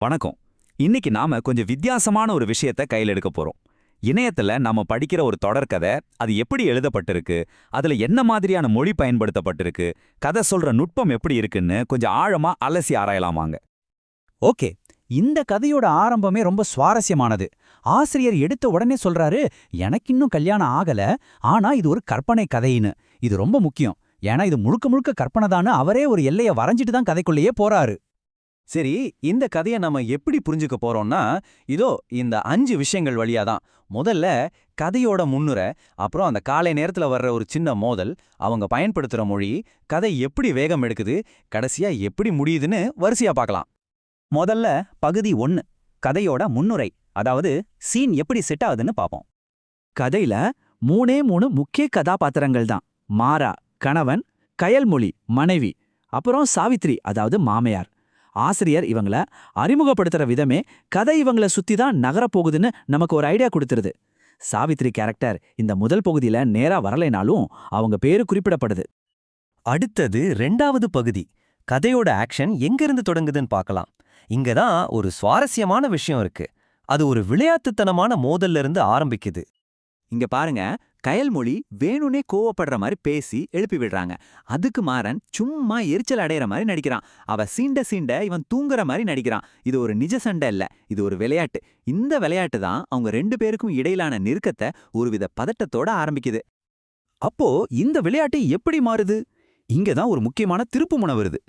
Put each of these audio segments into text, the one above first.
வணக்கம். இன்னைக்கு நாம கொஞ்சம் வித்தியாசமான ஒரு விஷயத்த கையில் எடுக்க போறோம். இணையத்துல நாம படிக்கிற ஒரு தொடர்கதை, அது எப்படி எழுதப்பட்டிருக்கு, அதுல என்ன மாதிரியான மொழி பயன்படுத்தப்பட்டிருக்கு, கதை சொல்ற நுட்பம் எப்படி இருக்குன்னு கொஞ்சம் ஆழமா அலசி ஆராயலாமாங்க. ஓகே. இந்த கதையோட ஆரம்பமே ரொம்ப சுவாரஸ்யமானது. ஆசிரியர் எடுத்த உடனே சொல்றாரு, எனக்கு இன்னும் கல்யாணம் ஆகல, ஆனா இது ஒரு கற்பனை கதைன்னு. இது ரொம்ப முக்கியம். ஏன்னா இது முழுக்க முழுக்க கற்பனை தான்னு அவரே ஒரு எல்லைய வரைஞ்சிட்டு தான் கதைக்குள்ளேயே போறாரு. சரி, இந்த கதைய நம்ம எப்படி புரிஞ்சுக்க போறோம்னா, இதோ இந்த 5 விஷயங்கள் வழியா தான். முதல்ல கதையோட முன்னுரை, அப்புறம் அந்த காலை நேரத்துல வர்ற ஒரு சின்ன மோதல், அவங்க பயன்படுத்துற மொழி, கதை எப்படி வேகம் எடுக்குது, கடைசியா எப்படி முடியுதுன்னு வரிசையா பார்க்கலாம். முதல்ல பகுதி 1, கதையோட முன்னுரை, அதாவது சீன் எப்படி செட் ஆகுதுன்னு பாப்போம். கதையில 3 முக்கிய கதாபாத்திரங்கள் தான். மாறா, கணவன்; கயல்மொழி, மனைவி; அப்புறம் சாவித்ரி, அதாவது மாமையார். ஆசிரியர் இவங்கள அறிமுகப்படுத்துற விதமே கதை இவங்கள சுத்தி தான் நகரப்போகுதுன்னு நமக்கு ஒரு ஐடியா கொடுத்துருது. சாவித்ரி கேரக்டர் இந்த முதல் பகுதியில நேரா வரலைனாலும் அவங்க பேரு குறிப்பிடப்படுது. அடுத்தது 2வது பகுதி. கதையோட ஆக்ஷன் எங்கிருந்து தொடங்குதுன்னு பார்க்கலாம். இங்க தான் ஒரு சுவாரஸ்யமான விஷயம் இருக்கு. அது ஒரு விளையாட்டுத்தனமான மோதல்ல இருந்து ஆரம்பிக்குது. இங்க பாருங்க, கயல்மொழி வேணுனே கோவப்படுற மாதிரி பேசி எழுப்பி விடுறாங்க. அதுக்கு மாறன் சும்மா எரிச்சல் அடையிற மாதிரி நடிக்கிறான். அவ சீண்ட சீண்ட இவன் தூங்குற மாதிரி நடிக்கிறான். இது ஒரு நிஜ சண்டை இல்ல, இது ஒரு விளையாட்டு. இந்த விளையாட்டு தான் அவங்க 2 பேருக்கும் இடையிலான நெருக்கத்தை ஒருவித பதட்டத்தோட ஆரம்பிக்குது. அப்போ இந்த விளையாட்டு எப்படி மாறுது? இங்க தான் ஒரு முக்கியமான திருப்புமுனை வருது.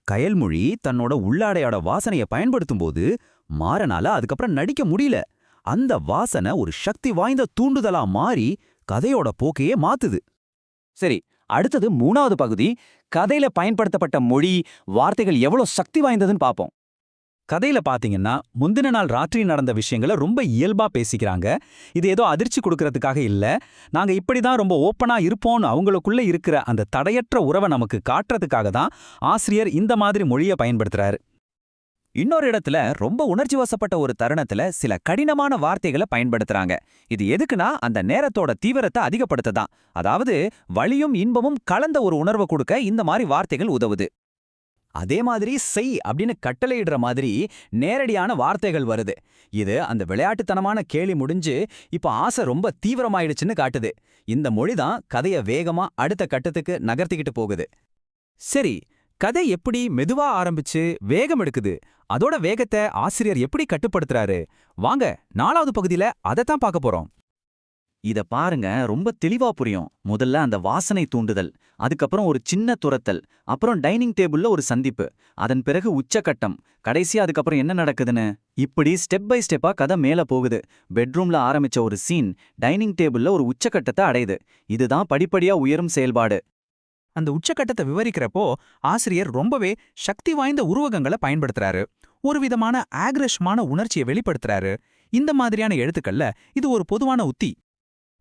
கயல்மொழி தன்னோட உள்ளாடையோட வாசனையை பயன்படுத்தும் போது மாறனால அதுக்கப்புறம் நடிக்க முடியல. அந்த வாசனை ஒரு சக்தி வாய்ந்த தூண்டுதலா மாறி கதையோட போக்கையே மாத்துது. சரி, அடுத்தது 3வது பகுதி. கதையில பயன்படுத்தப்பட்ட மொழி, வார்த்தைகள் எவ்வளவு சக்தி வாய்ந்ததுன்னு பாப்போம். கதையில பாத்தீங்கன்னா முந்தின நாள் ராத்திரி நடந்த விஷயங்களை ரொம்ப இயல்பா பேசிக்கிறாங்க. இது ஏதோ அதிர்ச்சி கொடுக்கறதுக்காக இல்ல, நாங்க இப்படிதான் ரொம்ப ஓப்பனா இருப்போம்னு அவங்களுக்குள்ள இருக்கிற அந்த தடையற்ற உறவை நமக்கு காட்டுறதுக்காக தான் ஆசிரியர் இந்த மாதிரி மொழியை பயன்படுத்துறாரு. இன்னொரு இடத்துல ரொம்ப உணர்ச்சி வசப்பட்ட ஒரு தருணத்துல சில கடினமான வார்த்தைகளை பயன்படுத்துறாங்க. இது எதுக்குன்னா அந்த நேரத்தோட தீவிரத்தை அதிகப்படுத்ததான். அதாவது வலியும் இன்பமும் கலந்த ஒரு உணர்வை கொடுக்க இந்த மாதிரி வார்த்தைகள் உதவுது. அதே மாதிரி செய் அப்படின்னு கட்டளையிடுற மாதிரி நேரடியான வார்த்தைகள் வருது. இது அந்த விளையாட்டுத்தனமான கேலி முடிஞ்சு இப்ப ஆசை ரொம்ப தீவிரமாயிடுச்சுன்னு காட்டுது. இந்த மொழிதான் கதைய வேகமா அடுத்த கட்டத்துக்கு நகர்த்திக்கிட்டு போகுது. சரி, கதை எப்படி மெதுவா ஆரம்பிச்சு வேகம் எடுக்குது, அதோட வேகத்தை ஆசிரியர் எப்படி கட்டுப்படுத்துறாரு? வாங்க 4வது பகுதியில அதைத்தான் பார்க்க போறோம். இத பாருங்க, ரொம்ப தெளிவா புரியும். முதல்ல அந்த வாசனை தூண்டுதல், அதுக்கப்புறம் ஒரு சின்ன துரத்தல், அப்புறம் டைனிங் டேபிள்ல ஒரு சந்திப்பு, அதன் பிறகு உச்சக்கட்டம், கடைசியா அதுக்கப்புறம் என்ன நடக்குதுன்னு இப்படி ஸ்டெப் பை ஸ்டெப்பா கதை மேல போகுது. பெட்ரூம்ல ஆரம்பிச்ச ஒரு சீன் டைனிங் டேபிள்ல ஒரு உச்சக்கட்டத்தை அடையுது. இதுதான் படிப்படியா உயரும் செயல்பாடு. அந்த உச்சக்கட்டத்தை விவரிக்கிறப்போ ஆசிரியர் ரொம்பவே சக்தி வாய்ந்த உருவகங்களை பயன்படுத்துறாரு. ஒரு விதமான ஆக்ரஷமான உணர்ச்சியை வெளிப்படுத்துறாரு. இந்த மாதிரியான எழுத்துக்கள்ல இது ஒரு பொதுவான உத்தி.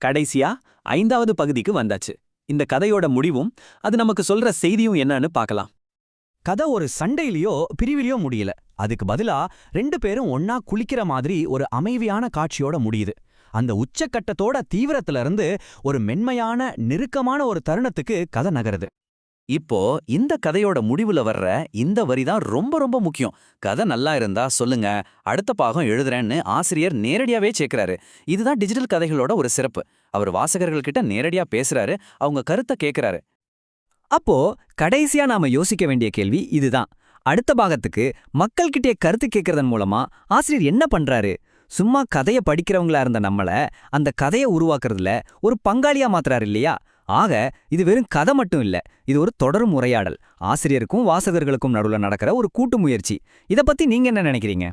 கடைசியா 5வது பகுதிக்கு வந்தாச்சு. இந்த கதையோட முடிவும் அது நமக்கு சொல்ற செய்தியும் என்னன்னு பார்க்கலாம். கதை ஒரு சண்டையிலயோ பிரிவிலையோ முடியல. அதுக்கு பதிலா 2 பேரும் ஒன்னா குளிக்கிற மாதிரி ஒரு அமைதியான காட்சியோட முடியுது. அந்த உச்சக்கட்டத்தோட தீவிரத்துல இருந்து ஒரு மென்மையான நெருக்கமான ஒரு தருணத்துக்கு கதை நகருது. இப்போ இந்த கதையோட முடிவுல வர்ற இந்த வரி தான் ரொம்ப ரொம்ப முக்கியம். கதை நல்லா இருந்தா சொல்லுங்க, அடுத்த பாகம் எழுதுறேன்னு ஆசிரியர் நேரடியாவே சேர்க்கிறாரு. இதுதான் டிஜிட்டல் கதைகளோட ஒரு சிறப்பு. அவர் வாசகர்கள் கிட்ட நேரடியா பேசுறாரு, அவங்க கருத்தை கேட்கிறாரு. அப்போ கடைசியா நாம யோசிக்க வேண்டிய கேள்வி இதுதான். அடுத்த பாகத்துக்கு மக்கள்கிட்டே கருத்து கேட்கறதன் மூலமா ஆசிரியர் என்ன பண்றாரு? சும்மா கதைய படிக்கிறவங்களா இருந்த நம்மள அந்த கதையை உருவாக்குறதுல ஒரு பங்காளியா மாத்துறாரு இல்லையா? ஆக இது வெறும் கதை மட்டும் இல்ல, இது ஒரு தொடரும் உரையாடல். ஆசிரியருக்கும் வாசகர்களுக்கும் நடுவுல நடக்கிற ஒரு கூட்டு முயற்சி. இத பத்தி நீங்க என்ன நினைக்கிறீங்க?